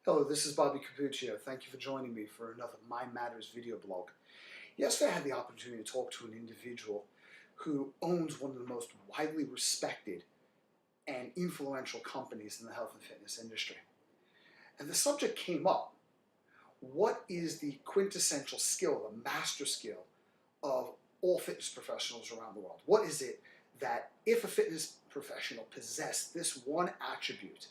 Hello, this is Bobby Cappuccio. Thank you for joining me for another My Matters video blog. Yesterday I had the opportunity to talk to an individual who owns one of the most widely respected and influential companies in the health and fitness industry. And the subject came up: what is the quintessential skill, the master skill of all fitness professionals around the world? What is it that if a fitness professional possessed this one attribute,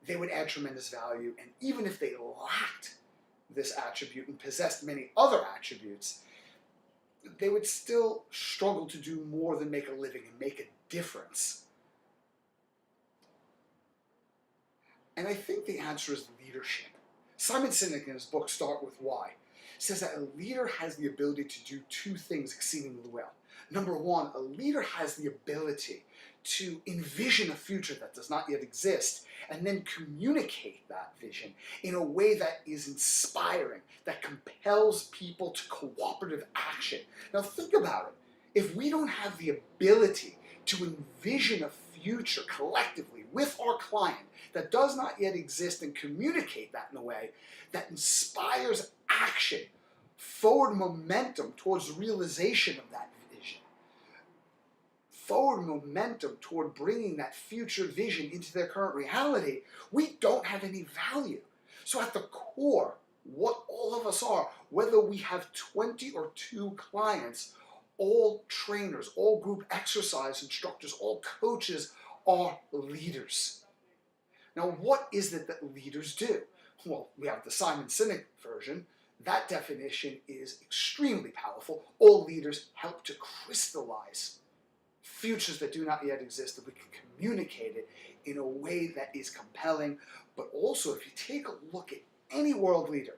they would add tremendous value, and even if they lacked this attribute and possessed many other attributes, they would still struggle to do more than make a living and make a difference? And I think the answer is leadership. Simon Sinek in his book Start With Why says that a leader has the ability to do two things exceedingly well. Number one, a leader has the ability to envision a future that does not yet exist and then communicate that vision in a way that is inspiring, that compels people to cooperative action. Now think about it. If we don't have the ability to envision a future collectively with our client that does not yet exist and communicate that in a way that inspires action, forward momentum towards the realization of that vision, forward momentum toward bringing that future vision into their current reality, we don't have any value. So at the core, what all of us are, whether we have 20 or 2 clients, all trainers, all group exercise instructors, all coaches are leaders. Now, what is it that leaders do? Well, we have the Simon Sinek version. That definition is extremely powerful. All leaders help to crystallize futures that do not yet exist, that we can communicate it in a way that is compelling. But also, if you take a look at any world leader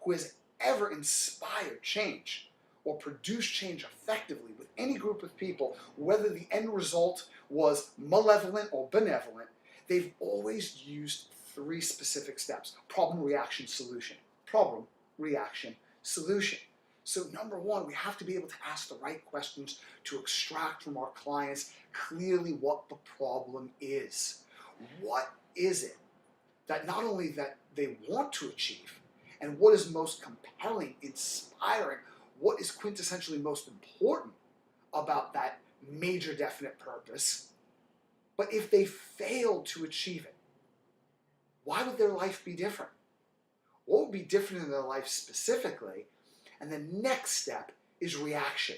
who has ever inspired change or produced change effectively with any group of people, whether the end result was malevolent or benevolent, they've always used 3 specific steps: problem, reaction, solution. Problem, reaction, solution. So number one, we have to be able to ask the right questions to extract from our clients clearly what the problem is. What is it that not only that they want to achieve, and what is most compelling, inspiring, what is quintessentially most important about that major definite purpose, but if they fail to achieve it, why would their life be different? What would be different in their life specifically? And the next step is reaction,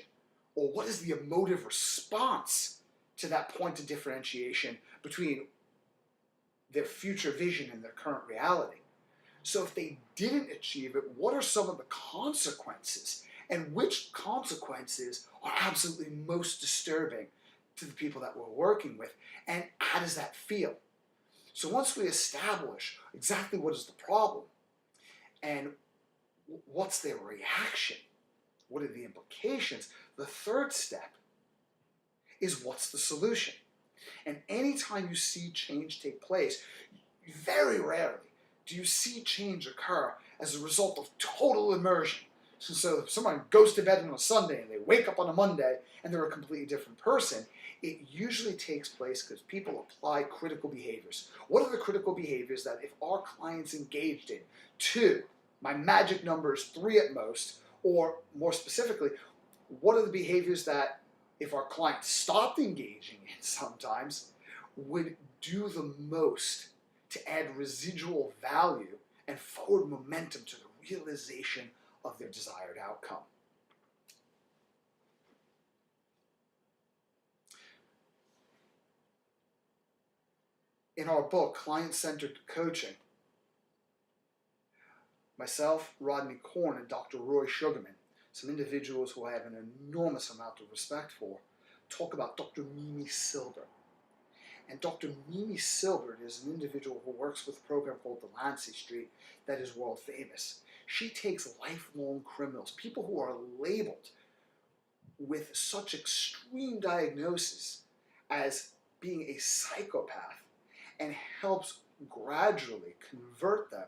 or what is the emotive response to that point of differentiation between their future vision and their current reality. So if they didn't achieve it, what are some of the consequences, and which consequences are absolutely most disturbing to the people that we're working with, and how does that feel? So once we establish exactly what is the problem and what's their reaction, what are the implications, the third step is what's the solution. And anytime you see change take place, very rarely do you see change occur as a result of total immersion. So if someone goes to bed on a Sunday and they wake up on a Monday and they're a completely different person, it usually takes place because people apply critical behaviors. What are the critical behaviors that if our clients engaged in? 2, my magic number is 3 at most, or more specifically, what are the behaviors that if our clients stopped engaging in sometimes would do the most to add residual value and forward momentum to the realization of their desired outcome? In our book, Client-Centered Coaching, myself, Rodney Korn, and Dr. Roy Sugarman, some individuals who I have an enormous amount of respect for, talk about Dr. Mimi Silbert. And Dr. Mimi Silbert is an individual who works with a program called Delancey Street that is world famous. She takes lifelong criminals, people who are labeled with such extreme diagnosis as being a psychopath, and helps gradually convert them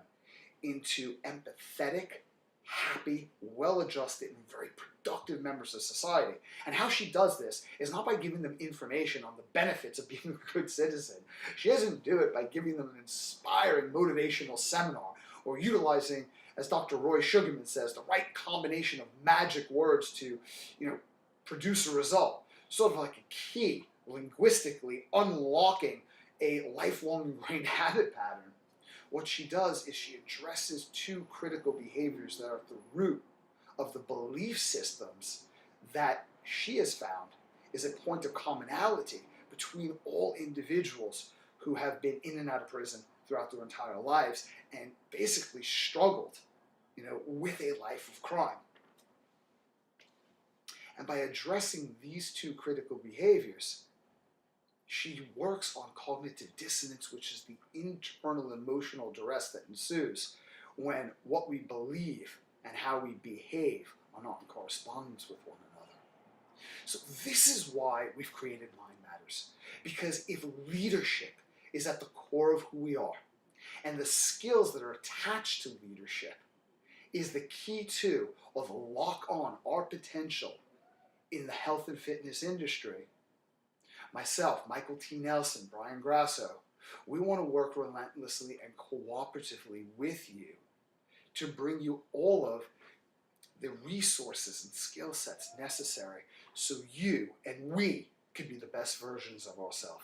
into empathetic, happy, well-adjusted, and very productive members of society. And how she does this is not by giving them information on the benefits of being a good citizen. She doesn't do it by giving them an inspiring motivational seminar or utilizing, as Dr. Roy Sugarman says, the right combination of magic words to, produce a result. Sort of like a key, linguistically unlocking a lifelong ingrained habit pattern. What she does is she addresses two critical behaviors that are at the root of the belief systems that she has found is a point of commonality between all individuals who have been in and out of prison throughout their entire lives and basically struggled, with a life of crime. And by addressing these two critical behaviors, she works on cognitive dissonance, which is the internal emotional duress that ensues when what we believe and how we behave are not in correspondence with one another. So this is why we've created Mind Matters. Because if leadership is at the core of who we are, and the skills that are attached to leadership is the key to or the lock on our potential in the health and fitness industry, myself, Michael T. Nelson, Brian Grasso, we want to work relentlessly and cooperatively with you to bring you all of the resources and skill sets necessary so you and we can be the best versions of ourselves.